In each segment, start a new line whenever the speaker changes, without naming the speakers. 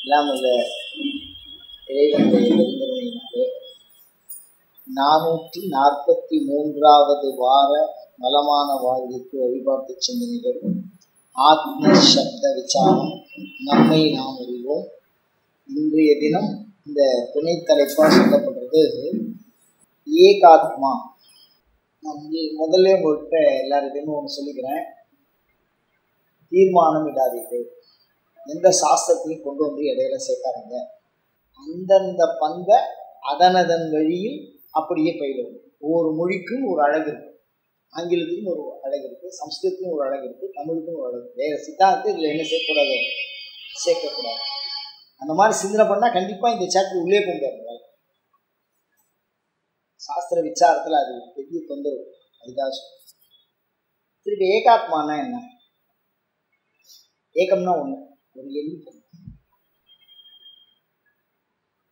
எல்லாம் இந்த இறைவனுடைய பெருந்தன்மையினாலே 443வது வார நலமான வாழ்விற்கு வழிபாட்டு சிந்தனைகள் ஆத்ம சப்த விசாரம் நம்மை நாம் அறிவோம். இன்றைய தினம் இந்த துணை தலைப்பாக சொல்லப்படுறது ஏகாத்மா. நான் முதல்ல உங்கள்கிட்ட எல்லாருக்கிட்டையும் ஒன்று சொல்லிக்கிறேன், தீர்மானம் இடாதீர்கள். எந்த சாஸ்திரத்தையும் கொண்டு வந்து இடையில சேர்க்காதீங்க. அந்தந்த பண்பை அதனதன் வழியில் அப்படியே பயிலும். ஒவ்வொரு மொழிக்கும் ஒரு அழகு இருக்குது. ஆங்கிலத்துக்கும் ஒரு அழகு இருக்குது, சம்ஸ்கிருத்துக்கும் ஒரு அழகு இருக்குது, தமிழுக்கும் ஒரு அழகு. வேறு சித்தாந்தத்தை இதில் என்ன சேர்க்கக்கூடாது, சேர்க்கக்கூடாது. அந்த மாதிரி சிந்தனை பண்ணால் கண்டிப்பாக இந்த சாப்டர் உள்ளே போக முடியாது. சாஸ்திர விசாரத்தில் அது பெரிய தொந்தரவு. அதுக்காக திருப்பி ஏகாத்மானா என்ன? ஏகம்னா ஒன்று, ஒரு எண்ணிக்கை.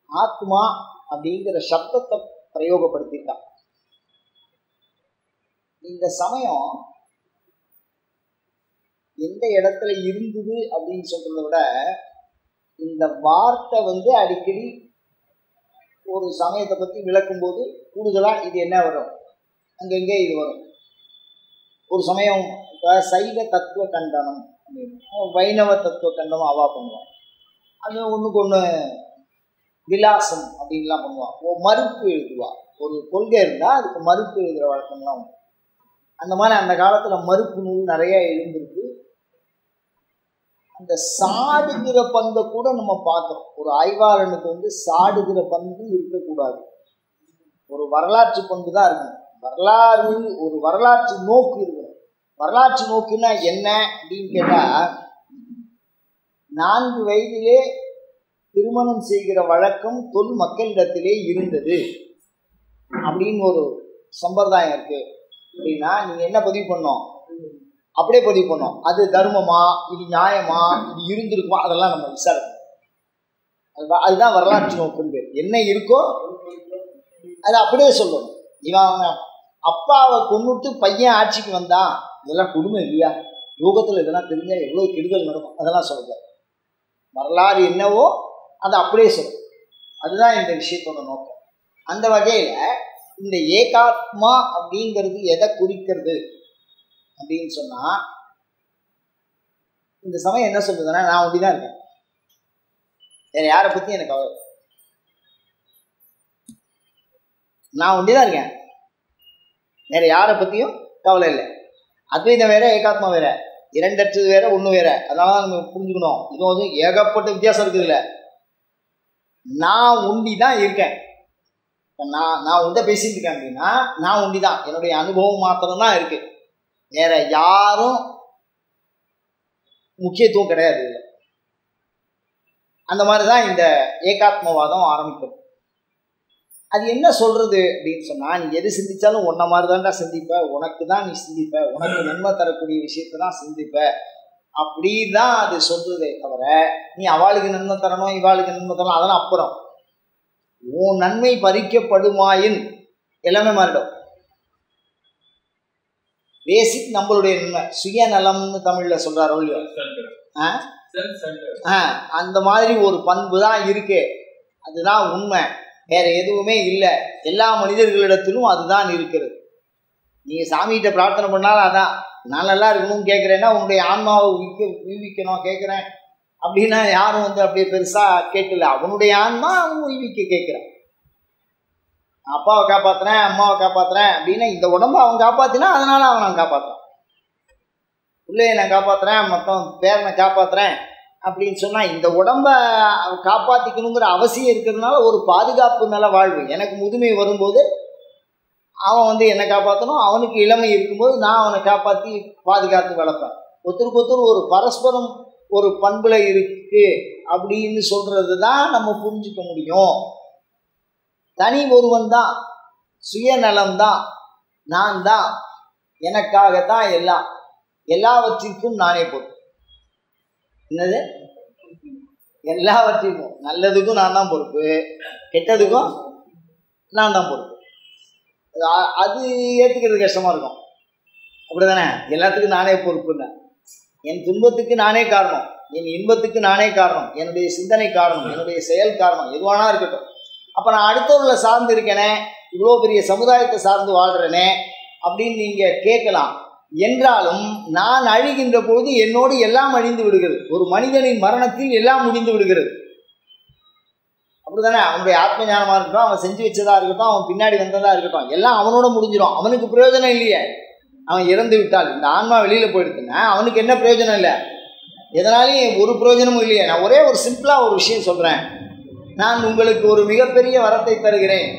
ஆத்மா அப்படிங்கிற சப்தத்தை பிரயோகப்படுத்திட்டான். இந்த சமயம் எந்த இடத்துல இருந்தது அப்படின்னு சொல்றதை விட இந்த வார்த்தை அடிக்கடி ஒரு சமயத்தை பற்றி விளக்கும்போது கூடுதலாக இது என்ன வரும், அங்கங்கே இது வரும். ஒரு சமயம் இப்போ சைவ தத்துவ கண்டனம் அப்படின்னு வைணவ தத்துவ கண்டனம் அவா பண்ணுவான். அது ஒன்றுக்கு ஒன்று விலாசம் அப்படின்லாம் பண்ணுவான். மறுப்பு எழுதுவா. ஒரு கொள்கை இருந்தால் அதுக்கு மறுப்பு எழுதுகிற வழக்கம்லாம் உண்டு. அந்த மாதிரி அந்த காலத்தில் மறுப்பு நூல் நிறைய எழுந்திருக்கு. அந்த சாடுகிற பண்பை கூட நம்ம பார்க்குறோம். ஒரு ஆய்வாளனுக்கு சாடுகிற பண்பு இருக்கக்கூடாது. ஒரு வரலாற்று பண்பு தான் இருக்கணும். வரலாறு ஒரு வரலாற்று நோக்கு இருக்கணும். வரலாற்று நோக்குன்னா என்ன அப்படின்னு கேட்டால், 4 வயதிலே திருமணம் செய்கிற வழக்கம் தொல் மக்களிடத்திலே இருந்தது அப்படின்னு ஒரு சம்பிரதாயம் இருக்கு. அப்படின்னா நீங்க என்ன பதிவு பண்ணோம், அப்படியே பதிவு பண்ணோம். அது தர்மமா, இது நியாயமா, இது இருந்திருக்குமா, அதெல்லாம் நம்ம விசாரிக்கணும். அதுதான் வரலாற்று நோக்குன்னு பேர். என்ன இருக்கோ அது அப்படியே சொல்லணும். இவன் அப்பாவை கொண்டுட்டு பையன் ஆட்சிக்கு வந்தான், இதெல்லாம் கொடுமை இல்லையா, லோகத்தில் இதெல்லாம் தெரிஞ்சா எவ்வளோ கெடுதல் நடக்கும், அதெல்லாம் சொல்லுங்க. வரலாறு என்னவோ அதை அப்படியே சொல்லணும். அதுதான் இந்த விஷயத்தோட நோக்கம். அந்த வகையில் இந்த ஏகாத்மா அப்படிங்கிறது எதை குறிக்கிறது அப்படின்னு சொன்னால், இந்த சமயம் என்ன சொல்றதுன்னா, நான் ஒண்டிதான் இருக்கேன், வேற யாரை பற்றி எனக்கு கவலை, நான் ஒண்டிதான் இருக்கேன், வேற யாரை பற்றியும் கவலை இல்லை. அத்வைதம் வேற, ஏகாத்மா வேற, இரண்டற்றது வேற, ஒன்று வேற. அதனால தான் நம்ம புரிஞ்சுக்கணும். இது ஏகப்பட்ட வித்தியாசம் இருக்குது. இல்லை, நான் ஒண்டி தான் இருக்கேன். நான் உண்ட பேசிட்டு இருக்கேன் அப்படின்னா நான் ஒண்டி தான், என்னுடைய அனுபவம் மாத்திரம்தான் இருக்கு, வேற யாரும் முக்கியத்துவம் கிடையாது. அந்த மாதிரிதான் இந்த ஏகாத்மவாதம் ஆரம்பிக்கும். அது என்ன சொல்றது அப்படின்னு சொன்னா, நீ எது சிந்திச்சாலும் உன்ன மாதிரி தான்டா சிந்திப்ப, உனக்கு தான் நீ சிந்திப்ப, உனக்கு நன்மை தரக்கூடிய விஷயத்தை தான் சிந்திப்ப, அப்படிதான் அது சொல்றதே தவிர நீ அவளுக்கு நன்மை தரணும், இவாளுக்கு நன்மை தரணும், அதெல்லாம் அப்புறம். உன் நன்மை பறிக்கப்படுமாயின் எல்லாமே மாறிடும். பேசிக் நம்மளுடைய நன்மை, சுயநலம்னு தமிழ்ல சொல்றாரோ இல்லையோ, அந்த மாதிரி ஒரு பண்பு தான் இருக்கு. அதுதான் உண்மை, வேற எதுவுமே இல்லை. எல்லா மனிதர்களிடத்திலும் அதுதான் இருக்கிறது. நீங்க சாமிகிட்ட பிரார்த்தனை பண்ணாலும் அதான், நான் நல்லா இருக்கணும்னு கேட்குறேன்னா உன்னுடைய ஆன்மாவை உய்விக்கணும் கேட்குறேன் அப்படின்னா யாரும் அப்படியே பெருசா கேட்கல. அவனுடைய ஆன்மா அவன் உய்விக்க கேட்குறான். அப்பாவை காப்பாத்துறேன், அம்மாவை காப்பாத்துறேன் அப்படின்னா இந்த உடம்பை அவன் காப்பாத்தினா அதனால அவன் நான் காப்பாத்துறான். பிள்ளையை நான் காப்பாத்துறேன், மொத்தம் பேரனை காப்பாத்துறேன் அப்படின்னு சொன்னா இந்த உடம்பை காப்பாத்திக்கணுங்கிற அவசியம் இருக்கிறதுனால ஒரு பாதுகாப்பு நல்ல வாழ்வு. எனக்கு முதுமை வரும்போது அவன் என்னை காப்பாற்றணும், அவனுக்கு இளமை இருக்கும்போது நான் அவனை காப்பாற்றி பாதுகாத்து வளர்ப்பேன். ஒருத்தருக்கு ஒருத்தர் ஒரு பரஸ்பரம் ஒரு பண்புல இருக்கு அப்படின்னு சொல்றது தான் நம்ம புரிஞ்சுக்க முடியும். தனி ஒருவன் தான், சுயநலம்தான், நான் தான், எனக்காகத்தான் எல்லாம், எல்லாவற்றிற்கும் நானே பொறுப்பு. என்னது, எல்லாவற்றிற்கும், நல்லதுக்கும் நான் தான் பொறுப்பு, கெட்டதுக்கும் நான் தான் பொறுப்பு. அது ஏற்றுக்கிறது கஷ்டமா இருக்கும். அப்படிதானே, எல்லாத்துக்கும் நானே பொறுப்புன்னு. என் துன்பத்துக்கு நானே காரணம், என் இன்பத்துக்கு நானே காரணம், என்னுடைய சிந்தனை காரணம், என்னுடைய செயல் காரணம், எதுவானா இருக்கட்டும். அப்போ நான் அடுத்தவர்களை சார்ந்து இருக்கேனே, இவ்வளோ பெரிய சமுதாயத்தை சார்ந்து வாழ்கிறேனே அப்படின்னு நீங்கள் கேட்கலாம். என்றாலும் நான் அழிகின்ற போது என்னோடு எல்லாம் அழிந்து விடுகிறது. ஒரு மனிதனின் மரணத்தில் எல்லாம் முடிந்து விடுகிறது. அப்படிதானே? அவனுடைய ஆத்ம ஞானமாக இருக்கட்டும், அவன் செஞ்சு வச்சதாக இருக்கட்டும், அவன் பின்னாடி வந்ததாக இருக்கட்டும், எல்லாம் அவனோட முடிஞ்சிடும். அவனுக்கு பிரயோஜனம் இல்லையே. அவன் இறந்து விட்டால் இந்த ஆன்மா வெளியில் போயிடுதுன்னா அவனுக்கு என்ன பிரயோஜனம் இல்லை, எதனாலையும் ஒரு பிரயோஜனமும் இல்லையே. நான் ஒரே ஒரு சிம்பிளாக ஒரு விஷயம் சொல்கிறேன். நான் உங்களுக்கு ஒரு மிகப்பெரிய வரத்தை தருகிறேன்,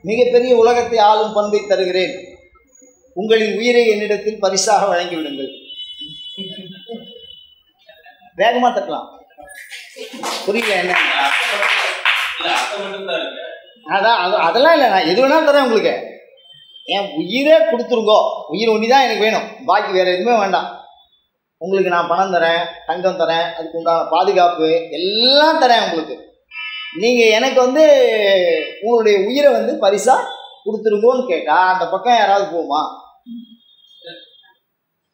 மிகப்பெரிய உலகத்தை ஆளும் பண்பை தருகிறேன், உங்களின் உயிரை என்னிடத்தில் பரிசாக வழங்கிவிடுங்கள். வேகமாக தட்டலாம். புரியல என்ன? அதான் அதெல்லாம் இல்லை, நான் எது வேணாலும் தரேன் உங்களுக்கு. என் உயிரே கொடுத்துருங்கோ, உயிர் ஒன்றி தான் எனக்கு வேணும், பாக்கி வேறு எதுவுமே வேண்டாம். உங்களுக்கு நான் பணம் தரேன், தங்கம் தரேன், அதுக்கு உண்டான பாதுகாப்பு எல்லாம் தரேன் உங்களுக்கு. நீங்கள் எனக்கு உங்களுடைய உயிரை பரிசாக கொடுத்துருங்கோன்னு கேட்டால் அந்த பக்கம் யாராவது போகுமா?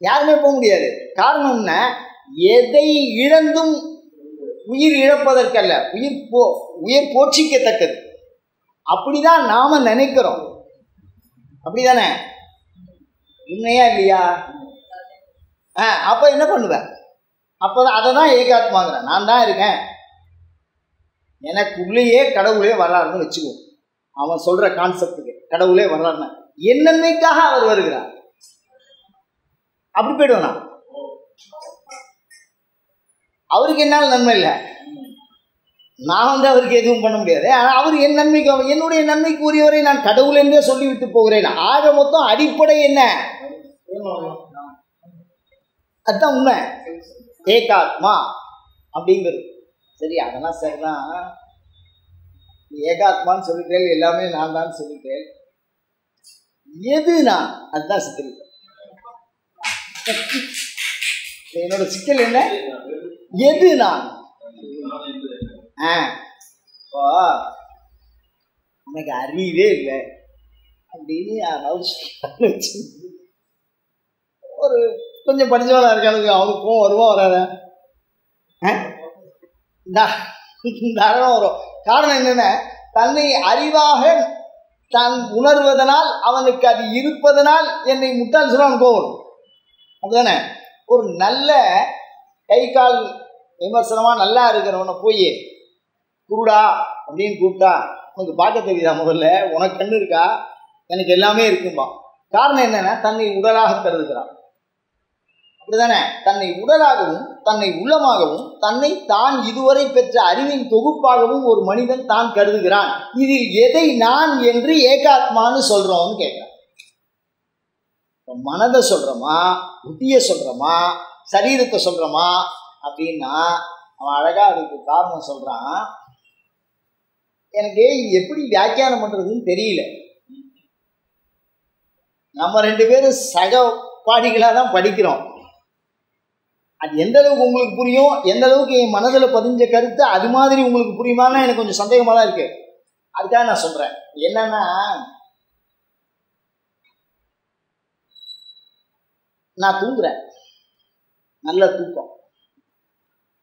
யாருமே போக முடியாது. காரணம் என்ன? எதை இழந்தும் உயிர் இழப்பதற்கல்ல, உயிர் போற்றிக்கத்தக்கது. அப்படிதான் நாம நினைக்கிறோம். அப்படிதானே? உண்மையா இல்லையா? அப்போ என்ன பண்ணுவேன்? அப்போ அதை தான் ஏகாத்மாங்கிறேன். நான் தான் இருக்கேன், எனக்குள்ளேயே கடவுளே வர்றாருன்னு வச்சுக்குவோம். அவன் சொல்கிற கான்செப்டுக்கு கடவுளே வர்றாருன்னு என் நன்மைக்காக அவர் வருகிறார். அப்படி போய்டுவேன் நான். அவருக்கு என்னால் நன்மை இல்லை, நான் அவருக்கு எதுவும் பண்ண முடியாது. ஆனால் அவர் என் நன்மைக்கு, என்னுடைய நன்மைக்கு உரியவரை நான் கடவுள் என்றே சொல்லிவிட்டு போகிறேன். ஆக மொத்தம் அடிப்படை என்ன? அதுதான் உண்மை, ஏகாத்மா அப்படிங்கிறது. சரி, அதெல்லாம் சரிதான். ஏகாத்மான்னு சொல்லிட்டேன், எல்லாமே நான் தான் சொல்லிட்டேன். எது நான்? அதுதான் சிக்கல். என்னோட சிக்கல் என்ன? எது நான்? உனக்கு அறிவே இல்லை அப்படின்னு யாராவது ஒரு கொஞ்சம் படிச்சவனா இருக்கானுங்க, அவனுக்கும் வருவா வராத தாராளம் வரும். காரணம் என்னென்ன? தன்னை அறிவாக தான் உணர்வதனால், அவனுக்கு அது இருப்பதனால் என்னை முட்டாள் சொல்ல அவனுக்கு வரும். அதுதானே? ஒரு நல்ல கை கால் விமர்சனமாக நல்லா இருக்கிறவனை போய் குருடா அப்படின்னு கூப்பிட்டா உனக்கு பார்க்க தெரியுதா? முதல்ல உனக்கு கண்ணு இருக்கா? எனக்கு எல்லாமே இருக்கும்பா. காரணம் என்னென்னா, தன்னை உடலாக கருதுகிறான். அப்படிதானே? தன்னை உடலாகவும் தன்னை உள்ளமாகவும் தன்னை தான் இதுவரை பெற்ற அறிவின் தொகுப்பாகவும் ஒரு மனிதன் தான் கருதுகிறான். இதில் எதை நான் என்று ஏகாத்மான்னு சொல்றோம்னு கேட்கிறான். மனதை சொல்றோமா, புத்தியை சொல்றோமா, சரீரத்தை சொல்றோமா அப்படின்னா அவன் அழகா அதுக்கு காரணம் சொல்றான். எனக்கு எப்படி வியாக்கியானம் பண்றதுன்னு தெரியல. நம்ம ரெண்டு பேரும் சக பாடிகளாக தான் படிக்கிறோம். அது எந்த அளவுக்கு உங்களுக்கு புரியும், எந்த அளவுக்கு என் மனதில் பதிஞ்ச கருத்து அது மாதிரி உங்களுக்கு புரியுமான்னு எனக்கு கொஞ்சம் சந்தேகமாக தான் இருக்கு. அதுக்காக நான் சொல்றேன். என்னன்னா, நான் தூங்குறேன், நல்ல தூக்கம்,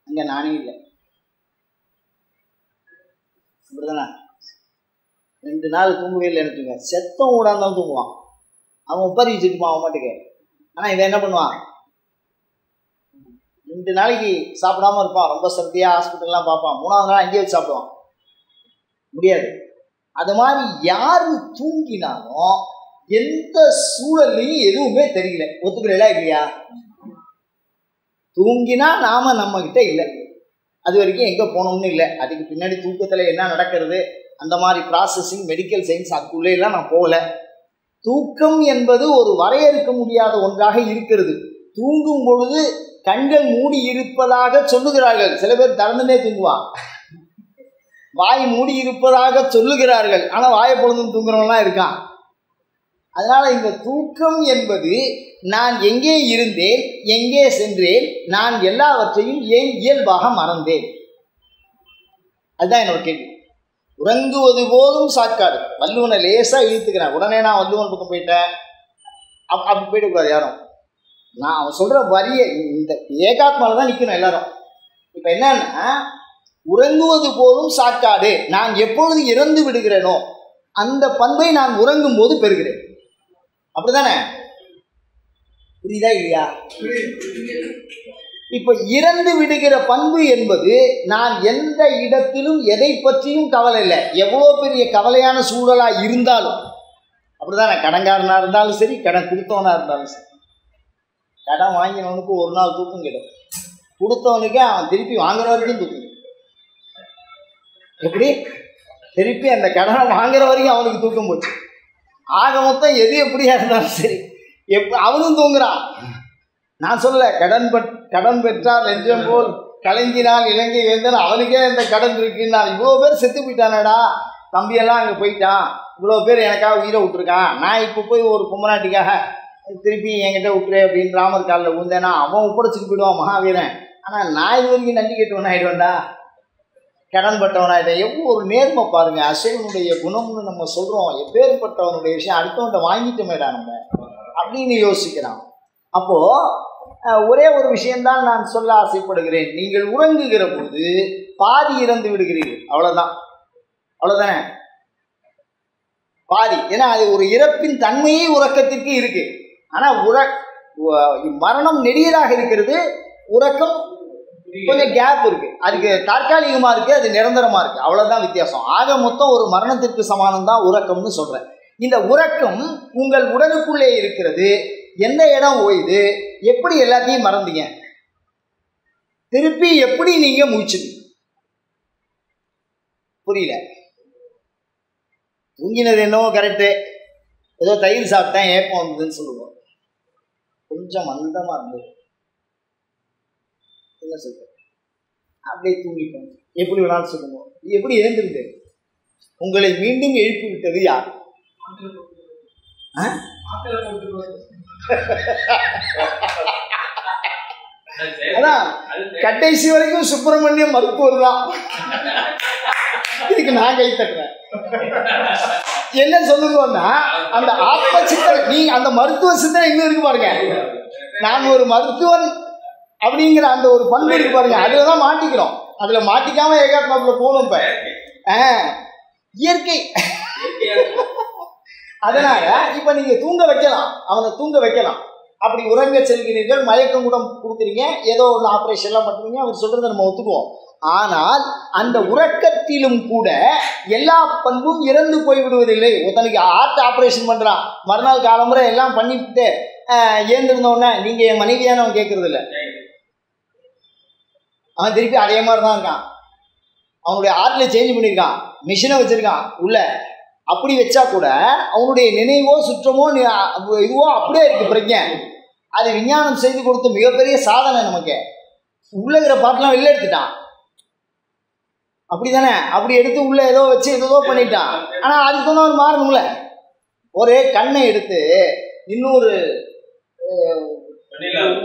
அங்கே நானே இல்லை. அப்படிதானே? 2 நாள் தூங்கவே இல்லை எனக்கு. செத்தம் ஊடாந்தான் தூங்குவான், அவன் உப்பரி வச்சுட்டுப்பான் அவன் மாட்டுக்கு. ஆனால் இவன் என்ன பண்ணுவான்? 2 நாளைக்கு சாப்பிடாம இருப்பான், ரொம்ப சக்தியாக ஹாஸ்பிட்டல்லாம் பார்ப்பான். 3ஆவது நாள் அங்கேயே வச்சு சாப்பிடுவான். முடியாது. அது மாதிரி யார் தூங்கினாலும் எந்த சூழல்லையும் எதுவுமே தெரியல. ஒத்துக்கிறீங்களா இல்லையா? தூங்கினா நாம நம்ம கிட்ட இல்லை, அது வரைக்கும் எங்கே போனோம்னு இல்லை. அதுக்கு பின்னாடி தூக்கத்தில் என்ன நடக்கிறது, அந்த மாதிரி ப்ராசஸிங், மெடிக்கல் சயின்ஸ் அதுக்குள்ளேலாம் நான் போகலை. தூக்கம் என்பது ஒரு வரையறுக்க முடியாத ஒன்றாக இருக்கிறது. தூங்கும் பொழுது கண்கள் மூடி இருப்பதாக சொல்லுகிறார்கள். சில பேர் திறந்துனே தூங்குவான், வாய் மூடி இருப்பதாக சொல்லுகிறார்கள். ஆனால் வாயை பொழுதும் தூங்குறவங்களாம் இருக்கான். அதனால இந்த தூக்கம் என்பது நான் எங்கே இருந்தேன், எங்கே சென்றேன், நான் எல்லாவற்றையும் ஏன் இயல்பாக மறந்தேன், அதுதான் என்னோட கேள்வி. உறங்குவது போதும் சாக்காடு. வள்ளுவனை லேசாக இழுத்துக்கிறேன், உடனே நான் வள்ளுவன் பக்கம் போயிட்டேன் அப்படி போயிடக்கூடாது யாரும். நான் அவன் சொல்ற வரியை இந்த ஏகாத்மால தான் நிற்கணும் எல்லாரும். இப்போ என்னன்னா, உறங்குவது போலும் சாக்காடு, நான் எப்பொழுது இறந்து விடுகிறேனோ அந்த பண்பை நான் உறங்கும் போது பெறுகிறேன். அப்படிதானே? புரியுதா இல்லையா? இப்ப இறந்து விடுகிற பண்பு என்பது நான் எந்த இடத்திலும் எதை பற்றியும் கவலை இல்லை. எவ்வளோ பெரிய கவலையான சூழலா இருந்தாலும் அப்படிதானே? கடன்காரனா இருந்தாலும் சரி, கடன் கொடுத்தவனா இருந்தாலும் சரி. கடன் வாங்கினவனுக்கு ஒரு நாள் தூக்கம் கிடையாது, கொடுத்தவனுக்கு அவன் திருப்பி வாங்குற வரைக்கும் தூக்கம். எப்படி? திருப்பி அந்த கடனை வாங்குற வரைக்கும் அவனுக்கு தூக்கம் போச்சு. ஆக மொத்தம் எது எப்படியா இருந்தாலும் சரி, அவனும் தூங்குறான். நான் சொல்லல, கடன் பெற்றால் நெஞ்சம் போல் கலங்கினால் இலங்கை வேந்தன், அவனுக்கே இந்த கடன் இருக்குன்னா. இவ்வளோ பேர் செத்து போயிட்டானடா, தம்பியெல்லாம் அங்கே போயிட்டான், இவ்வளோ பேர் எனக்காக உயிரை விட்டுருக்கான், நான் இப்போ போய் ஒரு பொம்மநாட்டிக்காக திருப்பி என்கிட்ட விட்டுரு அப்படின்னு ராமர் காலில் விழுந்தேன்னா அவன் ஒப்படைச்சிட்டு போயிடுவான் மகாவீரன். ஆனால் நான் இது வரைக்கும் நன்றி கேட்டவன் ஆகிடுவேன்டா, கடன் பட்டவனாயிட்டேன். எவ்வளோ ஒரு நேர்மை பாருங்க. அசைவனுடைய குணம்னு நம்ம சொல்கிறோம், எப்பேற்பட்டவனுடைய விஷயம் அடுத்தவன்கிட்ட வாங்கிட்டோமேடா நம்ம அப்படின்னு யோசிக்கிறான். அப்போது ஒரே ஒரு விஷயம்தான் நான் சொல்ல ஆசைப்படுகிறேன். நீங்கள் உறங்குகிற போது பாதி இறந்து விடுகிறீர்கள், அவ்வளோதானே? பாதி. ஏன்னா அது ஒரு இறப்பின் தன்மையே உறக்கத்திற்கு இருக்கு. ஆனால் மரணம் நெடியதாக இருக்கிறது, உறக்கம் கொஞ்சம் கேப் இருக்கு. அதுக்கு தற்காலிகமா இருக்கு, அது நிரந்தரமா இருக்கு, அவ்வளவுதான் வித்தியாசம். ஆக மொத்தம் ஒரு மரணத்திற்கு சமானம் தான் உறக்கம்னு சொல்றேன். இந்த உறக்கம் உங்கள் உடலுக்குள்ளே இருக்கிறது. எந்த இடம் ஓய்து, எப்படி எல்லாத்தையும் மறந்தீங்க, திருப்பி எப்படி நீங்க முடிச்சுங்க? புரியல. தூங்கினது என்னவோ கரெக்டு, ஏதோ தயிர் சாப்பிட்டேன் ஏப்பம் வந்ததுன்னு சொல்லுவோம், கொஞ்சம் மந்தமா இருந்தது, என்ன சொல்ற, அப்படியே தூங்கிட்டோம், எப்படி வேணாலும் சொல்லுவோம். எப்படி எழுந்திருந்தது? உங்களை மீண்டும் எழுப்பி விட்டது யார்? அதான் கடைசி வரைக்கும் சுப்பிரமணியம் மருத்துவர் தான். இதுக்கு நான் கை தட்டுறேன். என்ன சொல்லுவோம்னா, அந்த ஆத்ம சிந்தனை, நீ அந்த மருத்துவ சிந்தனை இன்னும் இருக்கு பாருங்க. நான் ஒரு மருத்துவன் அப்படிங்கிற அந்த ஒரு பண்பு இருக்கு பாருங்க, அதுல தான் மாட்டிக்கிறோம். அதுல மாட்டிக்காம ஏகாத்மாக்குள்ள போகணும். இப்ப இயற்கை. அதனால இப்ப நீங்க தூங்க வைக்கலாம், அவனை தூங்க வைக்கலாம். அப்படி உறங்க செல்கிறீர்கள், மயக்கம் கூட கொடுக்குறீங்க, ஏதோ ஒரு ஆப்ரேஷன்லாம் பண்ணுறீங்க, அவர் சொல்றதை நம்ம ஒத்துக்குவோம். ஆனால் அந்த உறக்கத்திலும் கூட எல்லா பண்பும் இறந்து போய்விடுவதில்லை. ஒருத்தனுக்கு ஹார்ட் ஆப்ரேஷன் பண்ணுறான், மறுநாள் காலமுறை எல்லாம் பண்ணிவிட்டு ஏந்திருந்தோடனே நீங்கள் என் மனைவியானவன் கேட்கறது இல்லை, அவன் திருப்பி அதே மாதிரி தான் இருக்கான். அவனுடைய ஹார்ட்டில் சேஞ்ச் பண்ணியிருக்கான், மிஷினை வச்சுருக்கான் உள்ள. அப்படி வச்சா கூட அவனுடைய நினைவோ சுற்றமோ இதுவோ அப்படியே இருக்கு பிரஜை. அது விஞ்ஞானம் செய்து கொடுத்த மிகப்பெரிய சாதனை. நமக்கு உள்ளகிற பாட்டெல்லாம் வெளில எடுத்துட்டான், அப்படிதானே? அப்படி எடுத்து உள்ள ஏதோ வச்சு ஏதோ பண்ணிட்டான். ஆனால் அதுக்கு வந்து அவன் மாறணும்ல. ஒரு கண்ணை எடுத்து இன்னொரு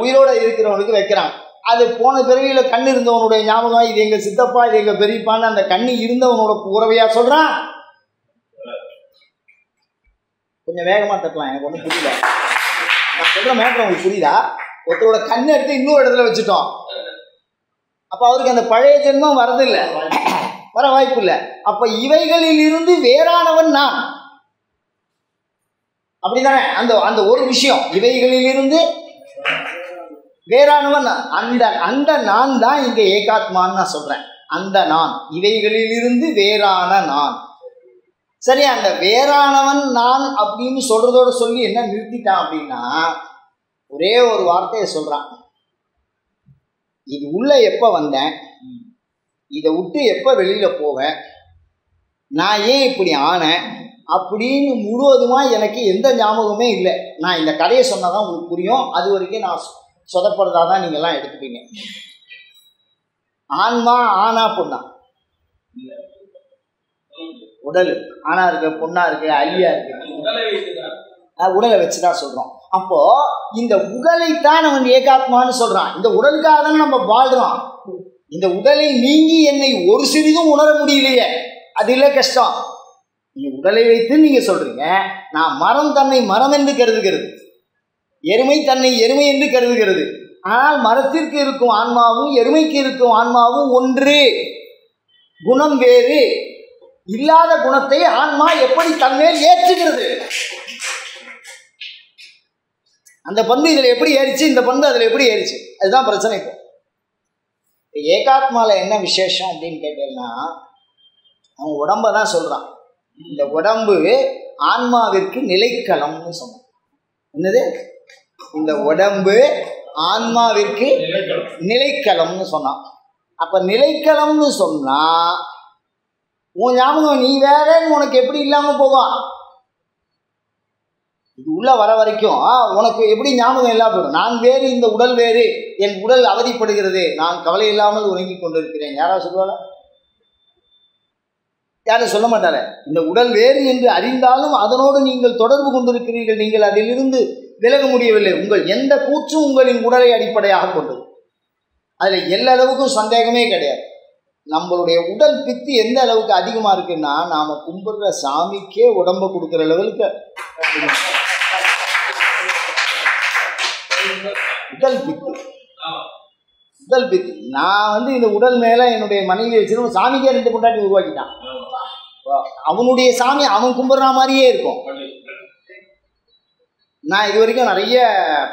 உயிரோட இருக்கிறவனுக்கு வைக்கிறான். அது போன பிறவியில் கண் இருந்தவனுடைய ஞாபகம், இது எங்கள் சித்தப்பா, இது எங்கள் பெரியப்பான்னு அந்த கண்ணு இருந்தவனோட உறவையா சொல்கிறான். கொஞ்சம் வேகமாக தட்டலாம், எனக்கு ஒன்றும் புரியல. நான் சொல்கிற மேட்ரு உங்களுக்கு புரியுதா? ஒருத்தரோட கண்ணை எடுத்து இன்னொரு இடத்துல வச்சுட்டோம், அப்போ அவருக்கு அந்த பழைய ஜென்மம் வரதில்லை, வர வாய்ப்பு இல்லை. அப்போ இவைகளில் இருந்து வேறானவன் நான், அப்படிதானே? அந்த அந்த ஒரு விஷயம், இவைகளில் இருந்து வேறானவன் அந்த நான் தான் இங்கே ஏகாத்மான்னு நான் சொல்கிறேன். அந்த நான், இவைகளில் இருந்து வேறான நான். சரி, அந்த வேறானவன் நான் அப்படின்னு சொல்றதோட சொல்லி என்ன நிறுத்திட்டான் அப்படின்னா, ஒரே ஒரு வார்த்தையை சொல்றான், இது உள்ள எப்ப வந்தேன், இதை விட்டு எப்ப வெளியில போவேன், நான் ஏன் இப்படி ஆனேன் அப்படின்னு முழுவதுமா எனக்கு எந்த ஞாபகமே இல்லை. நான் இந்த கதையை சொன்னாதான் உங்களுக்கு புரியும், அது வரைக்கும் நான் சொதப்படுறதாதான் நீங்கள்லாம் எடுத்துப்பீங்க. ஆன்மா ஆனா பொண்ணா? உடல் ஆணா இருக்கு, பொண்ணா இருக்கு, ஐயா இருக்கு, உடலை வச்சுதான் சொல்றோம். அப்போ இந்த உடலைத்தான் அவன் ஏகாத்மான்னு சொல்றான். இந்த உடலுக்காக தான் நம்ம வாழ்றோம். இந்த உடலை நீங்கி என்னை ஒரு சிறிதும் உணர முடியலையே, அது இல்லை கஷ்டம். நீங்க உடலை வைத்து நீங்க சொல்றீங்க, நான் மரம் தன்னை மரம் என்று கருதுகிறது. எருமை தன்னை எருமை என்று கருதுகிறது. ஆனால் மரத்திற்கு இருக்கும் ஆன்மாவும் எருமைக்கு இருக்கும் ஆன்மாவும் ஒன்று. குணம் வேறு. இல்லாத குணத்தை ஆன்மா எப்படி தன்மேல் ஏற்றுகிறது? அந்த பண்பு இதில் எப்படி ஏறிச்சு, இந்த பண்பு அதில் எப்படி ஏறிச்சு? அதுதான் பிரச்சனை. இப்போ ஏகாத்மால என்ன விசேஷம் அப்படின்னு கேட்டீங்கன்னா, அவன் உடம்ப தான் சொல்றான். இந்த உடம்பு ஆன்மாவிற்கு நிலைக்களம்னு சொன்னான். என்னது? இந்த உடம்பு ஆன்மாவிற்கு நிலைக்களம்னு சொன்னான். அப்ப நிலைக்களம்னு சொன்னா உன் ஞாபகம் நீ வேறன்னு உனக்கு எப்படி இல்லாம போகும்? இது உள்ள வர வரைக்கும் உனக்கு எப்படி ஞாபகம் இல்லாம போயிடும்? நான் வேறு, இந்த உடல் வேறு, என் உடல் அவதிப்படுகிறது, நான் கவலை இல்லாமல் உறங்கி கொண்டிருக்கிறேன். யாராவது சொல்லுவாங்க? யாரும் சொல்ல மாட்டார. இந்த உடல் வேறு என்று அறிந்தாலும் அதனோடு நீங்கள் தொடர்பு கொண்டிருக்கிறீர்கள். நீங்கள் அதிலிருந்து விலக முடியவில்லை. உங்கள் எந்த கூற்றும் உங்களின் உடலை அடிப்படையாக கொண்டது. அதில் எல்லா அளவுக்கும் சந்தேகமே கிடையாது. நம்மளுடைய உடல் பித்து எந்த அளவுக்கு அதிகமாக இருக்குன்னா, நாம் கும்பிடுற சாமிக்கே உடம்பை கொடுக்குற லெவலுக்கு உடல் பித்து. உடல் பித்து. நான் இந்த உடல் மேலே என்னுடைய மனைவி வச்சிருந்த சாமிக்கே 2 கொண்டாட்டி உருவாக்கிட்டான். அவனுடைய சாமி அவன் கும்பிட்ற மாதிரியே இருக்கும். நான் இது வரைக்கும் நிறைய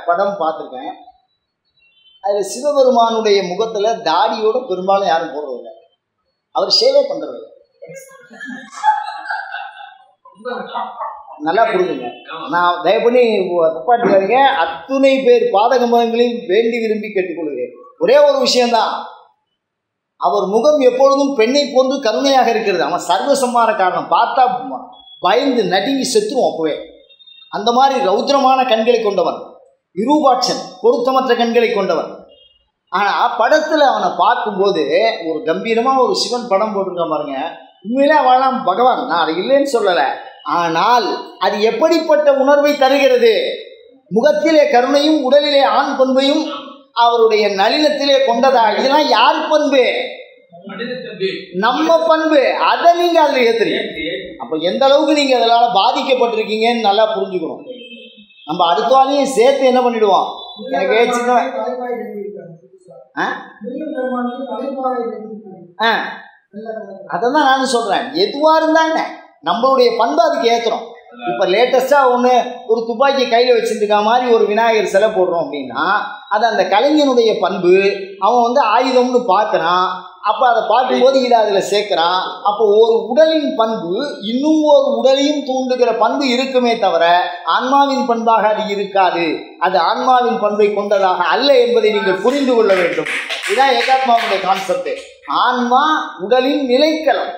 படம் பார்த்துருக்கேன். அதில் சிவபெருமானுடைய முகத்தில் தாடியோட பெரும்பாலும் யாரும் போடுறதில்லை. அவர் சேவை பண்ணுறது நல்லா புரிஞ்சுங்க. நான் தயவுபண்ணி தப்பாட்டிக்காதீங்க. அத்துணை பேர் பாதகமங்களையும் வேண்டி விரும்பி கேட்டுக்கொள்கிறேன். ஒரே ஒரு விஷயம்தான், அவர் முகம் எப்பொழுதும் பெண்ணை போன்று கருணையாக இருக்கிறது. அவன் சர்வசம்மார காரணம். பார்த்தா பயந்து நடுங்கி செத்துரும் அப்பவே. அந்த மாதிரி ரௌத்ரமான கண்களை கொண்டவன், விரூபாட்சன், பொருத்தமற்ற கண்களை கொண்டவன். ஆனால் படத்தில் அவனை பார்க்கும்போது ஒரு கம்பீரமாக ஒரு சிவன் படம் போட்டிருக்க பாருங்க. உண்மையிலே அவெல்லாம் பகவான், நான் அது இல்லைன்னு சொல்லலை. ஆனால் அது எப்படிப்பட்ட உணர்வை தருகிறது? முகத்திலே கருணையும் உடலிலே ஆண் பண்பையும் அவருடைய நளினத்திலே கொண்டதா? இதெல்லாம் யார் பண்பு? நம்ம பண்பு. அதை நீங்க அதுல ஏத்துறீங்க. அப்ப எந்த அளவுக்கு நீங்க அதனால பாதிக்கப்பட்டிருக்கீங்கன்னு நல்லா புரிஞ்சுக்கணும். நம்ம அடுத்தாலையும் சேர்த்து என்ன பண்ணிடுவோம்? எனக்கு சின்ன அதான் நானும் சொல்றேன். எதுவா இருந்தாங்க நம்மளுடைய பண்பு அதுக்கு ஏத்துறோம். இப்போ லேட்டஸ்ட்டாக ஒரு துப்பாக்கி கையில் வச்சுருக்க மாதிரி ஒரு விநாயகர் சிலை போடுறோம் அப்படின்னா, அது அந்த கலைஞனுடைய பண்பு. அவன் ஆயுதம்னு பார்க்குறான். அப்போ அதை பார்க்கும்போது இதை அதில் சேர்க்குறான். அப்போ ஒரு உடலின் பண்பு இன்னும் ஒரு உடலையும் தூண்டுகிற பண்பு இருக்குமே தவிர ஆன்மாவின் பண்பாக அது இருக்காது. அது ஆன்மாவின் பண்பை கொண்டதாக அல்ல என்பதை நீங்கள் புரிந்து கொள்ள வேண்டும். இதுதான் ஏகாத்மாவுடைய கான்செப்ட். ஆன்மா உடலின் நிலைக்களம்.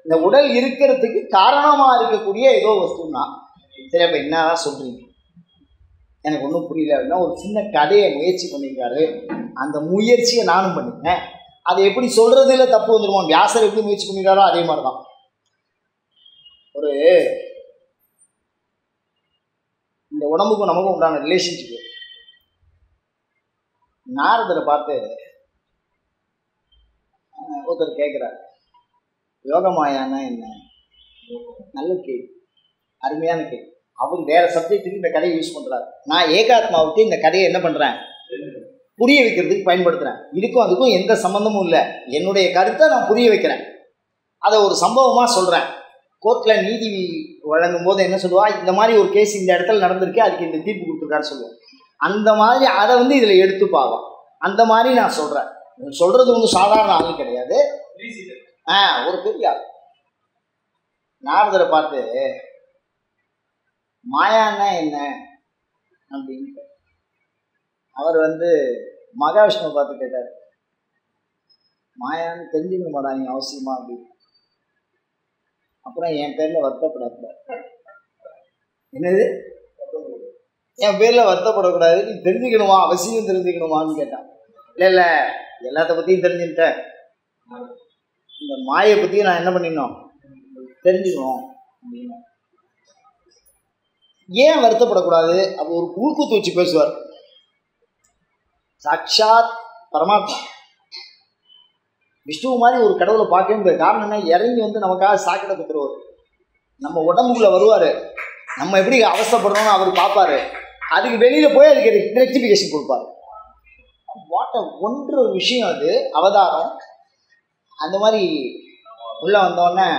இந்த உடல் இருக்கிறதுக்கு காரணமாக இருக்கக்கூடிய ஏதோ வஸ்துன்னா. சரி, அப்போ என்னதான் சொல்கிறீங்க? எனக்கு ஒன்றும் புரியல அப்படின்னா, ஒரு சின்ன கதையை முயற்சி பண்ணியிருக்காரு. அந்த முயற்சியை நானும் பண்ணிட்டேன். அதை எப்படி சொல்கிறதுல தப்பு வந்துடுவோம். வியாசர் எப்படி முயற்சி பண்ணியிருக்காரோ அதே மாதிரி தான். இந்த உடம்புக்கும் நமக்கும் உண்டான ரிலேஷன்ஷிப். நாரதரை பார்த்து ஒருத்தர் கேட்குறாரு, யோகமாயான்னா என்ன? நல்ல கேள்வி, அருமையான கேள்வி. அவர் வேற சப்ஜெக்ட்டுக்கு இந்த கதையை யூஸ் பண்ணுறாரு. நான் ஏகாத்மாவுக்கு இந்த கதையை என்ன பண்ணுறேன்? புரிய வைக்கிறதுக்கு பயன்படுத்துகிறேன். இதுக்கும் அதுக்கும் எந்த சம்மந்தமும் இல்லை. என்னுடைய கருத்தை நான் புரிய வைக்கிறேன். அதை ஒரு சம்பவமாக சொல்கிறேன். கோர்ட்டில் நீதி வழங்கும் போது என்ன சொல்லுவா, இந்த மாதிரி ஒரு கேஸ் இந்த இடத்துல நடந்திருக்கு, அதுக்கு இந்த தீர்ப்பு கொடுத்துருக்காரு சொல்லுவேன். அந்த மாதிரி அதை இதில் எடுத்து பார்ப்போம். அந்த மாதிரி நான் சொல்கிறேன். சொல்கிறது ஒன்றும் சாதாரண ஆள் கிடையாது. ஒரு பெரிய ஆள். நாரதரை பார்த்து மாயான்னா என்ன அப்படின்னு அவர் மகாவிஷ்ணுவை பார்த்து கேட்டார். மாயான்னு தெரிஞ்சுக்க மாட்டாங்க அவசியமா அப்படின்னு. அப்புறம் என் பேர்ல வருத்தப்படக்கூடாது. என்னது? என் பேர்ல வருத்தப்படக்கூடாது, நீ தெரிஞ்சுக்கணுமா? அவசியம் தெரிஞ்சுக்கணுமான்னு கேட்டான். இல்லை எல்லாத்த பற்றியும் தெரிஞ்சுக்கிட்டேன், இந்த மாயை பற்றியும் நான் என்ன பண்ணிடணும், தெரிஞ்சுக்கணும் அப்படின்னு. ஏன் வருத்தப்படக்கூடாது? அப்போ ஒரு குறுக்கூத்து வச்சு பேசுவார். சாட்சாத் பரமாத்மா விஷ்ணு மாதிரி ஒரு கடவுளை பார்க்கவே முடியாது. காரணம் என்ன? இறங்கி நமக்காக சாக்கடை குத்துருவார். நம்ம உடம்புக்குள்ள வருவார். நம்ம எப்படி அவஸ்தைப்படுறோம்னு அவர் பார்ப்பாரு. அதுக்கு வெளியில் போய் அதுக்கு ரெக்டிஃபிகேஷன் கொடுப்பாரு. வாட்ட ஒன்று விஷயம் அது அவதாரம். அந்த மாதிரி உள்ளே வந்தோடனே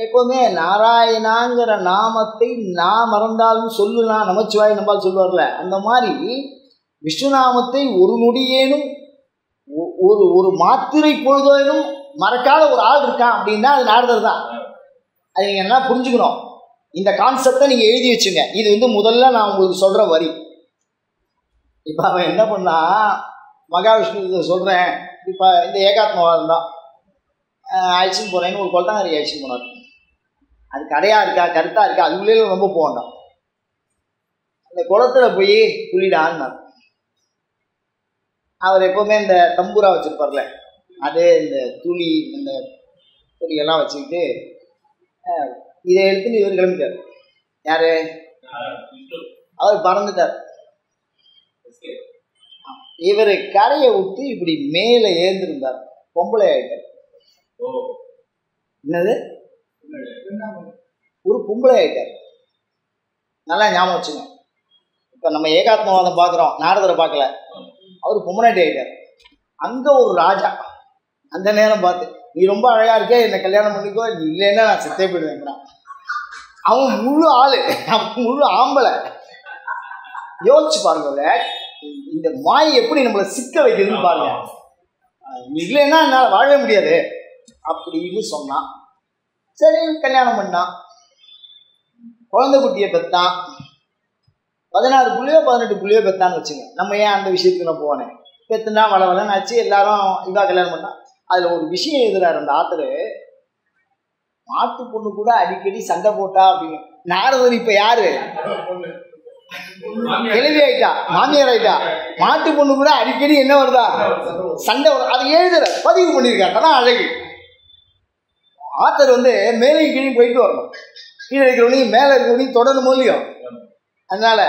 எப்போவுமே நாராயணாங்கிற நாமத்தை நான் மறந்தாலும் சொல்லுலாம் நமச்சிவாய் நம்மால் சொல்லுவார்ல, அந்த மாதிரி விஷ்ணுநாமத்தை ஒரு நொடியேனும் ஒரு மாத்திரை பொழுதேனும் மறக்காத ஒரு ஆள் இருக்கான் அப்படின்னா அது நாரதர் தான். அது நீங்கள் என்ன புரிஞ்சுக்கணும். இந்த கான்செப்டை நீங்கள் எழுதி வச்சுங்க. இது வந்து முதல்ல நான் உங்களுக்கு சொல்கிற வரி. இப்போ அவன் என்ன பண்ணா, மகாவிஷ்ணு சொல்கிறேன், இப்போ இந்த ஏகாத்மவாதம் தான் அழிச்சுன்னு போகிறேன்னு ஒரு கொல்தாங்கரி அழிச்சுன்னு போனார். அது கடையாக இருக்கா கருத்தாக இருக்கா அதுக்குள்ளே ரொம்ப போகண்டாம். அந்த குளத்தில் போய் குளிடான்னார். அவர் எப்போவுமே இந்த தம்பூரா வச்சுருப்பார்ல, அது இந்த துளி இந்த துளியெல்லாம் வச்சுக்கிட்டு இதை எடுத்துன்னு இவர் கிளம்பிட்டார். யார்? அவர் பறந்துட்டார். இவர் கரையை விட்டு இப்படி மேலே ஏந்திருந்தார். பொம்பளை ஆகிட்டார். என்னது? ஒரு பொம்பளை ஆகிட்டார். நல்லா ஞாபகம் வச்சுங்க. இப்போ நம்ம ஏகாத்மவாதம் பார்க்குறோம், நாரதரை பார்க்கல. அவர் பொம்மனாட்டி ஆகிட்டார். அங்கே ஒரு ராஜா அந்த நேரம் பார்த்து, நீ ரொம்ப அழகாக இருக்கே, என்னை கல்யாணம் பண்ணிக்கோ, நீ இல்லைன்னா நான் செத்தே போயிடுவேங்கிறான். அவன் முழு ஆள், அவன் முழு ஆம்பளை. யோசிச்சு பாருங்க, இந்த மாயை எப்படி நம்மளை சிக்க வைக்கிறதுன்னு பாருங்க. இல்லைன்னா என்னால் வாழவே முடியாது அப்படின்னு சொன்னான். சரி, கல்யாணம் பண்ணான், குழந்தை குட்டியை பெற்றான். 16 புள்ளியோ 18 புள்ளியோ பெற்றான்னு வச்சுங்க. நம்ம ஏன் அந்த விஷயத்துக்கு நான் போனேன். பெற்றுனா வளவலன்னு ஆச்சு, எல்லாரும் இவா கல்யாணம் பண்ணான். அதில் ஒரு விஷயம் எழுதுறாரு அந்த ஆத்தர், மாட்டு பொண்ணு கூட அடிக்கடி சண்டை போட்டா அப்படின்னு. நாரதர் இப்போ யாரு? கிழவி ஆயிட்டா, மாமியார் ஆயிட்டா. மாட்டு பொண்ணு கூட அடிக்கடி என்ன வருதா? சண்டை வரும். அதை எழுதுற பதிவு பண்ணியிருக்காரு. அதான் அழகு. ஆத்தர் வந்து மேலையும் கீழே போயிட்டு வரணும். கீழே இருக்கிறவனையும் மேலே இருக்கிறவனையும் தொடரணும் இல்லையோ. அதனால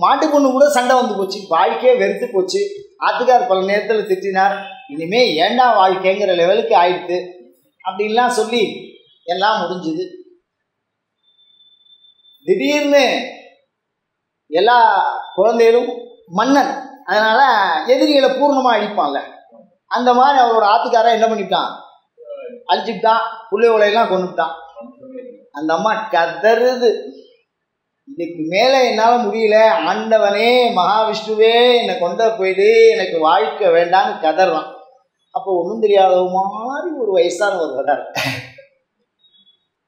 மாட்டு பொண்ணு கூட சண்டை வந்து போச்சு, வாழ்க்கையே வெறுத்து போச்சு. ஆத்துக்கார் பல நேரத்தில் திட்டினார். இனிமே ஏண்டா வாழ்க்கைங்கிற லெவலுக்கு ஆயிடுத்து அப்படின்லாம் சொல்லி எல்லாம் முடிஞ்சுது. திடீர்னு எல்லா குழந்தைகளும் மன்னன், அதனால எதிரிகளை பூர்ணமாக அழிப்பான்ல, அந்த மாதிரி அவரோட ஆத்துக்காரன் என்ன பண்ணிவிட்டான், அழிச்சுட்டான். புள்ளை உலையெல்லாம் கொண்டுட்டான். அந்த அம்மா கதறுது, இதுக்கு மேலே என்னால் முடியல, ஆண்டவனே மகாவிஷ்ணுவே என்னை கொண்ட போயிடு, எனக்கு வாழ்க்கை வேண்டான்னு கதறான். அப்போ ஒன்றும் தெரியாத மாதிரி ஒரு வயசானவர் வர்றார்.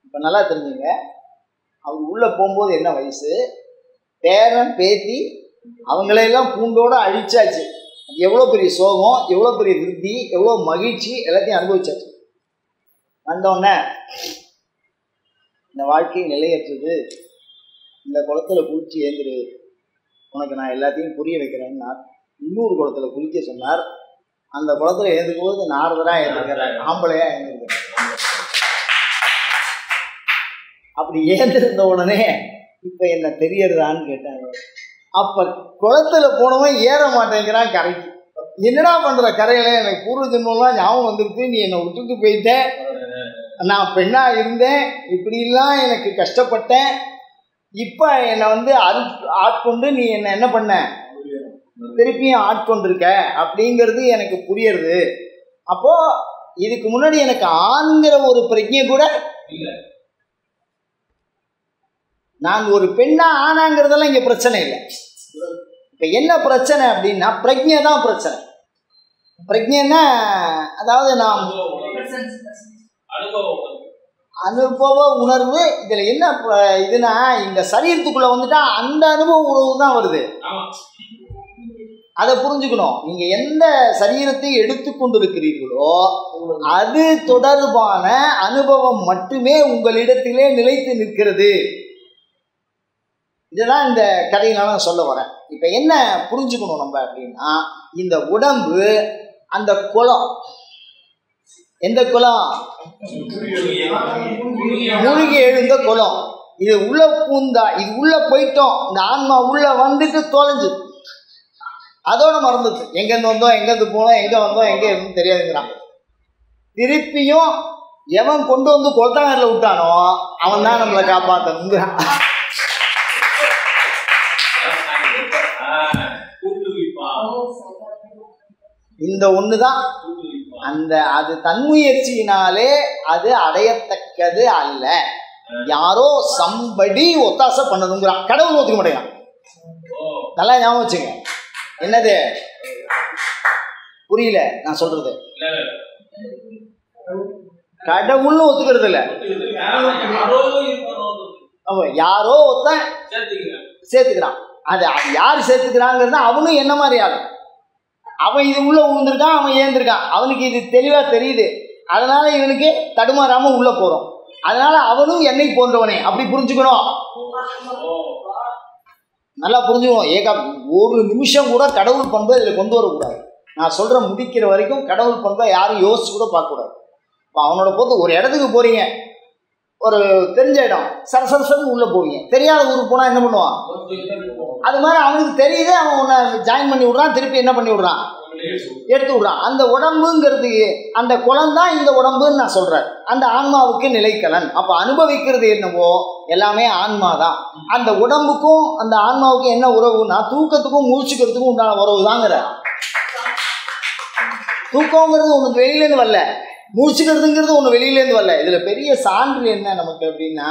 இப்போ நல்லா தெரிஞ்சுங்க, அவர் உள்ளே போகும்போது என்ன வயசு, பேரன் பேத்தி அவங்களையெல்லாம் பூண்டோடு அழிச்சாச்சு. எவ்வளோ பெரிய சோகம், எவ்வளோ பெரிய திருப்தி, எவ்வளோ மகிழ்ச்சி, எல்லாத்தையும் அனுபவிச்சாச்சு. வந்தோடனே இந்த வாழ்க்கையை நிலையற்றது, இந்த குளத்தில் குளிச்சு ஏந்திரு, உனக்கு நான் எல்லாத்தையும் புரிய வைக்கிறேன்னா இன்னொரு குளத்தில் குளிக்க சொன்னார். அந்த குளத்தில் ஏந்திருக்கும் போது நாரதராக ஏந்திருக்கிறார், ஆம்பளையாக ஏந்திருக்கிறார். அப்படி ஏந்திருந்த உடனே இப்போ என்ன தெரியறதான்னு கேட்டாங்க. அப்போ குளத்தில் போனவன் ஏற மாட்டேங்கிறான் கரைக்கு. என்னடா பண்ணுற கரையில, எனக்கு பூர்வ ஜென்மம்லாம் ஞாபகம் வந்துருக்கு, நீ என்னை விட்டுட்டு போயிட்டேன், நான் பெண்ணாக இருந்தேன், இப்படிலாம் எனக்கு கஷ்டப்பட்டேன், இப்போ என்னை வந்து ஆட்கொண்டு நீ என்ன பண்ண, திருப்பியும் ஆட்கொண்டிருக்க அப்படிங்கிறது எனக்கு புரியுறது. அப்போது இதுக்கு முன்னாடி எனக்கு ஆண்கிற ஒரு பிரஜை கூட இல்லை. நான் ஒரு பெண்ணா ஆனாங்கிறதெல்லாம் இங்கே பிரச்சனை இல்லை. இப்போ என்ன பிரச்சனை அப்படின்னா பிரஜை தான் பிரச்சனை. பிரஜைன்னா அதாவது நாம் அனுபவ உணர்வு. இதில் என்ன இதுனா, இந்த சரீரத்துக்குள்ளே வந்துட்டா அந்த அனுபவ உணர்வு தான் வருது. அதை புரிஞ்சுக்கணும். நீங்கள் எந்த சரீரத்தை எடுத்துக்கொண்டு இருக்கிறீர்களோ அது தொடர்பான அனுபவம் மட்டுமே உங்களிடத்திலே நிலைத்து நிற்கிறது. இதுதான் இந்த கதையினால நான் சொல்ல வரேன். இப்போ என்ன புரிஞ்சுக்கணும் நம்ம அப்படின்னா, இந்த உடம்பு அந்த குளம், எந்த குளம், மூழ்கி எழுந்த குளம். இது உள்ள பூந்தா, இது உள்ள போயிட்டோம், இந்த ஆன்மா உள்ள வந்துட்டு தொலைஞ்சு அதோட மறந்துச்சு. எங்கேருந்து வந்தோம், எங்கேருந்து போனோம், எங்கே வந்தோம், எங்கே இருந்தும் தெரியாதுங்கிறான். திருப்பியும் எவன் கொண்டு வந்து கொல்தாங்கரில் விட்டானோ அவன் தான் நம்மளை காப்பாற்றணுங்கிறான். இந்த ஒன்று தான் அந்த அது தன்முயற்சியினாலே அது அடையத்தக்கது அல்ல. யாரோ சம்படி ஒத்தாசை பண்ணதுங்கிறான், கடவுள் ஒத்துக்க மாட்டேங்கிறான். நல்லா ஞாபகம் வச்சுங்க. என்னது புரியல நான் சொல்றது? கடவுள்னு ஒத்துக்கிறது இல்லை, யாரோ ஒருத்தன் சேர்த்துக்கிறான். அது யார் சேர்த்துக்கிறாங்கிறது அவனும் என்ன மாதிரி ஆளு. அவன் இது உள்ள விழுந்திருக்கான், அவன் ஏந்திருக்கான், அவனுக்கு இது தெளிவா தெரியுது. அதனால இவனுக்கு தடுமாறாம உள்ள போறோம். அதனால அவனும் என்னை போன்றவனே அப்படி புரிஞ்சுக்கணும். நல்லா புரிஞ்சுக்கணும். ஒரு நிமிஷம் கூட கடவுள் பண்பை இதில் கொண்டு வரக்கூடாது. நான் சொல்ற முடிக்கிற வரைக்கும் கடவுள் பண்பை யாரும் யோசிச்சு கூட பார்க்கக்கூடாது. இப்போ அவனோட போது ஒரு இடத்துக்கு போறீங்க, ஒரு தெரிஞ்ச இடம், சரசரசன்னு உள்ள போவீங்க. தெரியாத ஊருக்கு போனால் என்ன பண்ணுவான்? அது மாதிரி அவனுக்கு தெரியுது, அவன் உன்னை ஜாயின் பண்ணி விடுறான், திருப்பி என்ன பண்ணி விடுறான்? எடுத்து விடுறான். அந்த உடம்புங்கிறது அந்த குளம்தான் இந்த உடம்புன்னு நான் சொல்றேன். அந்த ஆன்மாவுக்கு நிலைக்கலன். அப்போ அனுபவிக்கிறது என்னவோ எல்லாமே ஆன்மா தான். அந்த உடம்புக்கும் அந்த ஆன்மாவுக்கும் என்ன உறவுனா தூக்கத்துக்கும் முழிச்சுக்கிறதுக்கும் உண்டான உறவு தாங்கிற. தூக்கங்கிறது ஒன்று வெளியிலேருந்து வரல, முடிச்சுக்கிறதுங்கிறது ஒன்று வெளியிலேருந்து வரல. இதில் பெரிய சான்று என்ன நமக்கு அப்படின்னா,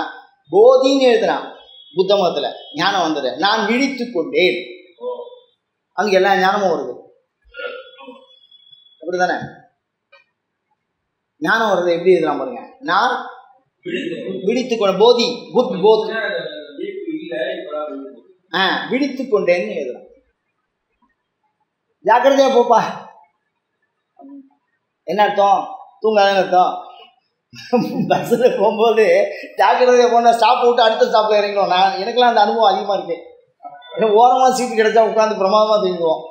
போதின்னு எழுதுனான் புத்த மதத்தில், ஞானம் வந்தது. நான் விழித்து கொண்டேன், அங்கே எல்லா ஞானமும் வருது. அப்படிதானே ஞானம் வருது? எப்படி எழுதலாம் பாருங்க. நான் விழித்து கொண்ட போதி புத் போத் விழித்து கொண்டேன்னு எழுதலாம். ஜாக்கிரதையா போப்பா. என்ன அர்த்தம்? தூங்காதன்னு அர்த்தம். பஸ்ஸில் போகும்போது ஜாக்கிரதையாக போனால் ஸ்டாப் விட்டு அடுத்த ஸ்டாப்பில் இறங்கிடுவோம். எனக்கெல்லாம் அந்த அனுபவம் அதிகமாக இருக்குது. எனக்கு ஓரமாக சீட்டு கிடைச்சா உட்காந்து பிரமாதமாக தூங்கிடுவோம்.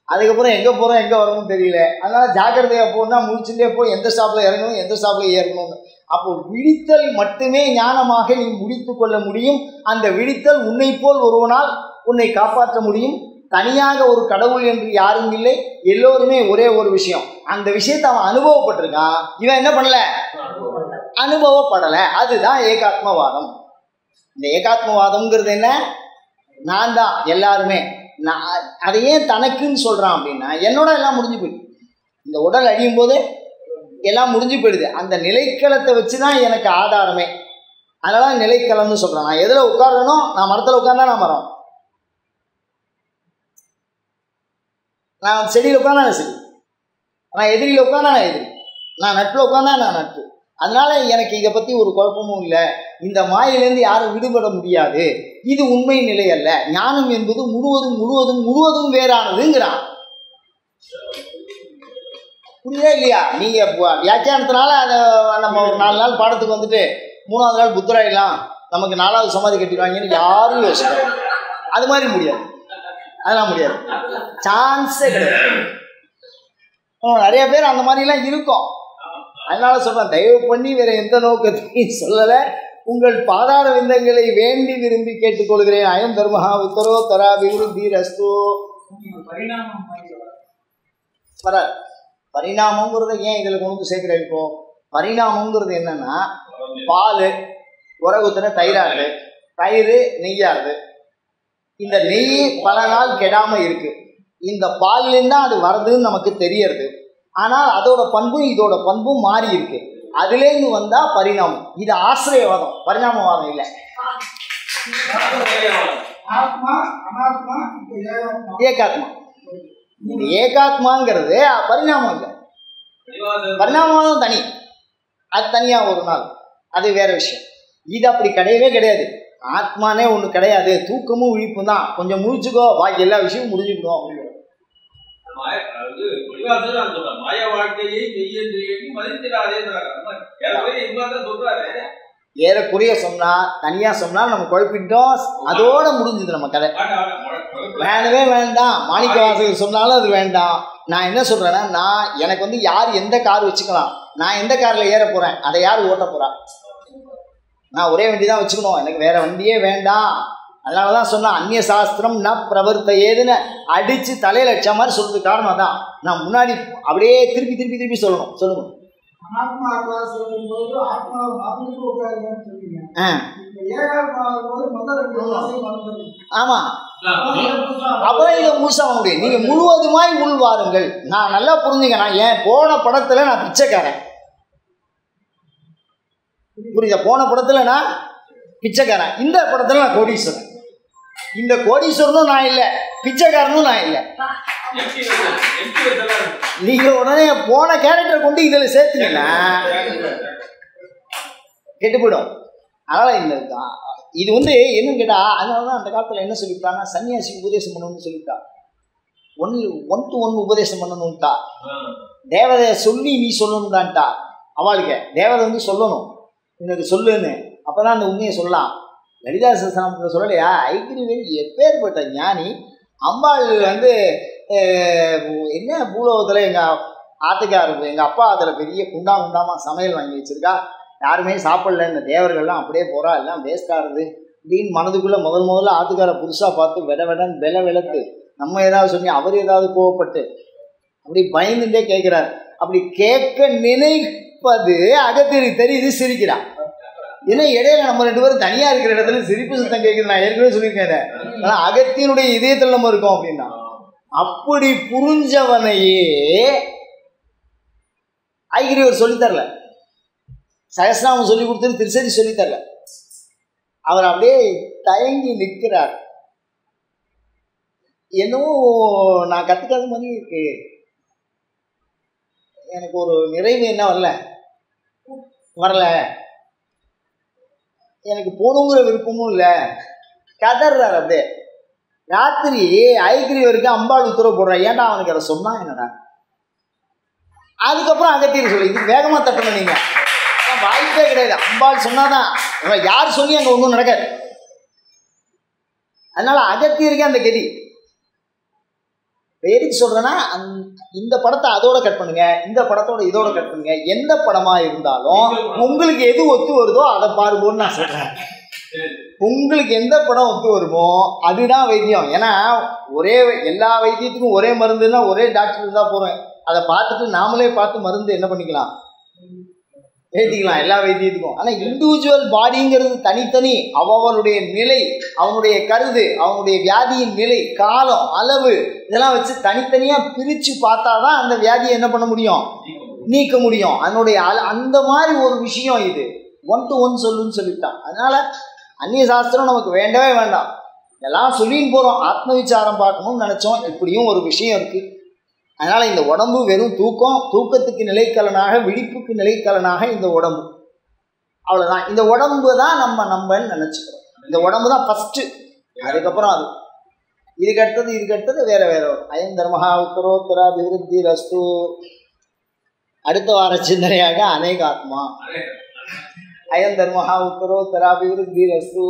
அதுக்கப்புறம் எங்கே போகிறோம் எங்கே வரணும்னு தெரியல. அதனால் ஜாக்கிரதையாக போனால் முடிச்சுட்டே போய் எந்த ஸ்டாப்பில் இறங்கணும் எந்த ஸ்டாப்பில் ஏறணும்னு. அப்போ விழித்தல் மட்டுமே ஞானமாக நீ முடித்து கொள்ள முடியும். அந்த விழித்தல் உன்னை போல் ஒருவனால் உன்னை காப்பாற்ற முடியும். தனியாக ஒரு கடவுள் என்று யாரும் இல்லை, எல்லோருமே ஒரே ஒரு விஷயம். அந்த விஷயத்தை அவன் அனுபவப்பட்டிருக்கான், இவன் என்ன பண்ணல? அனுபவப்படலை. அதுதான் ஏகாத்மவாதம். இந்த ஏகாத்மவாதம்ங்கிறது என்ன? நான் தான் எல்லாருமே. நான் அதை ஏன் தனக்குன்னு சொல்கிறான் அப்படின்னா, என்னோட எல்லாம் முடிஞ்சு போயிடுது. இந்த உடல் அழியும் போது எல்லாம் முடிஞ்சு போயிடுது. அந்த நிலைக்களத்தை வச்சு தான் எனக்கு ஆதாரமே. அதனால நிலைக்களம்னு சொல்கிறேன். நான் எதில் உட்காரணும்? நான் மரத்தில் உட்கார்ந்தா நான் மரம், நான் செடியில் உட்காந்தா நான் செடி, நான் எதிரியில் உட்காந்தா நான் எதிரி, நான் நட்பில் உட்காந்தா நான் நட்பு. அதனால எனக்கு இதை பற்றி ஒரு குழப்பமும் இல்லை. இந்த மாயிலேருந்து யாரும் விடுபட முடியாது. இது உண்மை நிலை அல்ல. ஞானம் என்பது முழுவதும் முழுவதும் முழுவதும் வேறானதுங்கிறான். புரியுதா இல்லையா? நீங்கள் வியாக்கியானத்தினால அதை நம்ம ஒரு 4 நாள் பாடத்துக்கு வந்துட்டு 3ஆவது நாள் புத்தராயிடலாம், நமக்கு 4வது சமாதி கட்டிடுவாங்கன்னு யாரும் யோசிக்கிறாங்க. அது மாதிரி முடியாது, அதெல்லாம் முடியாது, சான்ஸே கிடையாது. நிறைய பேர் அந்த மாதிரிலாம் இருக்கும். அதனால சொல்றேன், தயவு பண்ணி வேற எந்த நோக்கத்தையும் சொல்லலை. உங்கள் பாதார விந்தங்களை வேண்டி விரும்பி கேட்டுக்கொள்கிறேன். அயம் தர்மஹா உத்தரோ தரா விருத்தி ரஸ்து. பரிணாமங்கிறத ஏன் இதில் கொண்டு சேர்க்கிற? இப்போ பரிணாமங்கிறது என்னன்னா, பால் உரகுத்துன தயிராகுது, தயிர் நெய்யாகுது. இந்த நெய் பல நாள் கெடாமல் இருக்கு. இந்த பால்லேருந்து தான் அது வருதுன்னு நமக்கு தெரியறது. ஆனால் அதோட பண்பும் இதோட பண்பும் மாறி இருக்கு. அதுலேருந்து வந்தால் பரிணாமம். இது ஆசிரியவாதம், பரிணாமவாதம் இல்லை. ஏகாத்மா. இந்த ஏகாத்மாங்கிறது பரிணாமம் இல்லை. பரிணாமவாதம் தனி, அது தனியாக ஒரு நாள், அது வேற விஷயம். இது அப்படி கிடையவே கிடையாது. ஆத்மானே ஒன்று கிடையாது. தூக்கமும் விழிப்பும் தான். கொஞ்சம் முழிச்சுக்கோ, பாக்கி எல்லா விஷயமும் முடிஞ்சுக்கணும் அப்படின்னு. ஏறக்குறைய சொன்னா, தனியா சொன்னா நம்ம குழப்பிட்டோம், அதோட முடிஞ்சது நம்ம கதை. வேணவே வேண்டாம். மாணிக்க வாசகர் சொன்னாலும் அது வேண்டாம். நான் என்ன சொல்றேன்னா, நான் எனக்கு யார் எந்த கார் வச்சுக்கலாம், நான் எந்த காரில் ஏற போறேன், அதை யார் ஓட்ட போறா, நான் ஒரே வண்டி தான் வச்சுக்கணும், எனக்கு வேற வண்டியே வேண்டாம். அதனால தான் சொன்னால் அந்நிய சாஸ்திரம் ந பிரவர்த்த ஏதுன்னு அடித்து தலையில் அடித்த மாதிரி சொல்கிறதுக்கு காரணம் தான். நான் முன்னாடி அப்படியே திருப்பி திருப்பி திருப்பி சொல்லணும்.
ஆத்மா கிளாஸ் வரும்போது ஆத்மா மறந்துட்டு உட்காருங்கன்னு சொன்னீங்க. ஏகாத்மாவும் போது முதல் 2 வாசையும் மறந்துடும்.
ஆமா, அப்புறம் இதை முழுசாக முடியும். நீங்க முழுவதுமாய் உள்வாருங்கள். நான் நல்லா புரிஞ்சுங்க. நான் ஏன் போன படத்துல நான் பிச்சைக்காரன், புரியுதா? போன படத்துல நான் பிச்சைக்காரன், இந்த படத்துல நான் கோடீஸ்வரன். இந்த கோடீஸ்வரனும் நான் இல்லை, பிச்சைக்காரனும் நான் இல்லை. நீங்க உடனே போன கேரக்டரை கொண்டு இதுல சேர்த்துங்கன்னா கெட்டு போயிடும். அதனால இந்த இது என்னன்னு கேட்டா, அதனாலதான் அந்த காலத்துல என்ன சொல்லிவிட்டாங்கன்னா, சன்னியாசி உபதேசம் பண்ணணும்னு சொல்லிவிட்டா. 1 to 1 உபதேசம் பண்ணணும்ட்டா. தேவதை சொல்லி நீ சொல்லணும்டான்ட்டா. அவளுக்கு தேவதை சொல்லணும், எனக்கு சொல்லுன்னு. அப்பதான் அந்த உண்மையை சொல்லலாம். லலிதா சஹஸ்ரநாமத்தில் சொல்லலையா, ஐக்கிரிவேல் எப்பேற்பட்ட ஞானி. அம்பாள் என்ன பூலோகத்தில் எங்கள் ஆத்துக்காரு எங்கள் அப்பா அதில் பெரிய குண்டாமா சமையல் வாங்கி வச்சுருக்கா, யாருமே சாப்பிடல, இந்த தேவர்கள்லாம் அப்படியே போகிறா, எல்லாம் வேஸ்டாகுது அப்படின்னு மனதுக்குள்ளே முதல்ல ஆத்துக்காரை புதுசாக பார்த்து வெட வெளத்து நம்ம ஏதாவது சொல்லி அவர் ஏதாவது கோவப்பட்டு அப்படி பயந்துட்டே கேட்குறாரு. அப்படி கேட்க நினைப்பது அகத்திரி தெரியுது, சிரிக்கிறான். ஏன்னா இடையில நம்ம 2 பேரும் தனியா இருக்கிற இடத்துல சிரிப்பு சத்தம் கேட்குது. நான் ஏற்கனவே சொல்லியிருக்கேன், ஆனா அகத்தினுடைய இதயத்தில் நம்ம இருக்கோம் அப்படின்னா. அப்படி புரிஞ்சவனையே ஐகிரிவர் சொல்லித்தரல, சகஸ்ரநாமம் சொல்லி கொடுத்து திருச்சதி சொல்லித்தரல. அவர் அப்படியே தயங்கி நிற்கிறார். என்னவோ நான் கத்துக்காத மாதிரி இருக்கு, எனக்கு ஒரு நிறைவு என்ன வரல, எனக்கு போகணுங்கிற விருப்பமும் இல்லை, கதறார். அப்படியே ராத்திரி ஐக்கிரியவருக்கு அம்பாள் உத்தரவு போடுற, ஏன்டா அவனுக்கு அதை சொன்னா என்னடா. அதுக்கப்புறம் அகத்தியர் சொல்லி இது வேகமா தட்டணும், நீங்க வாய்ப்பே கிடையாது. அம்பாள் சொன்னாதான், யார் சொல்லி அங்க ஒன்றும் நடக்காது. அதனால அகத்தியருக்கே அந்த கெதி. எதுக்கு சொல்றேன்னா, இந்த படத்தை அதோட கட் பண்ணுங்க, இந்த படத்தோட இதோட கட் பண்ணுங்க. எந்த படமா இருந்தாலும் உங்களுக்கு எது ஒத்து வருதோ அதை பாருங்கன்னு நான் சொல்றேன். உங்களுக்கு எந்த படம் ஒத்து வருமோ அதுதான் வைத்தியம். ஏன்னா எல்லா வைத்தியத்துக்கும் ஒரே மருந்துன்னா ஒரே டாக்டர் இருந்தால் போகிறேன். அதை பார்த்துட்டு நாமளே பார்த்து மருந்து என்ன பண்ணிக்கலாம், ஏற்றிக்கலாம் எல்லா வைத்தியத்துக்கும். ஆனால் இண்டிவிஜுவல் பாடிங்கிறது தனித்தனி. அவனுடைய நிலை, அவனுடைய கருது, அவனுடைய வியாதியின் நிலை, காலம், அளவு இதெல்லாம் வச்சு தனித்தனியாக பிரித்து பார்த்தா தான் அந்த வியாதியை என்ன பண்ண முடியும், நீக்க முடியும். அதனுடைய அந்த மாதிரி ஒரு விஷயம் இது. 1 to 1 சொல்லுன்னு சொல்லிட்டான். அதனால அந்நிய சாஸ்திரம் நமக்கு வேண்டவே வேண்டாம். எல்லாம் சொல்லின்னு போகிறோம். ஆத்ம விசாரம் பார்க்கணும்னு நினச்சோம், இப்படியும் ஒரு விஷயம் இருக்குது. அதனால் இந்த உடம்பு வெறும் தூக்கத்துக்கு நிலைக்கலனாக, விழிப்புக்கு நிலைக்கலனாக இந்த உடம்பு, அவ்வளோதான். இந்த உடம்பு தான் நம்மன்னு நினச்சிக்கிறோம். இந்த உடம்பு தான் ஃபஸ்ட்டு, அதுக்கப்புறம் அது இதுக்கடுத்தது வேற அயம் தர்மஹா உத்தரோத்தரா அபிவிருத்தி ரஸ்து. அடுத்த வார சிந்தனையாக அநேகாத்மா. அயம் தர்மஹா உத்தரோத்தரா அபிவிருத்தி ரஸ்து.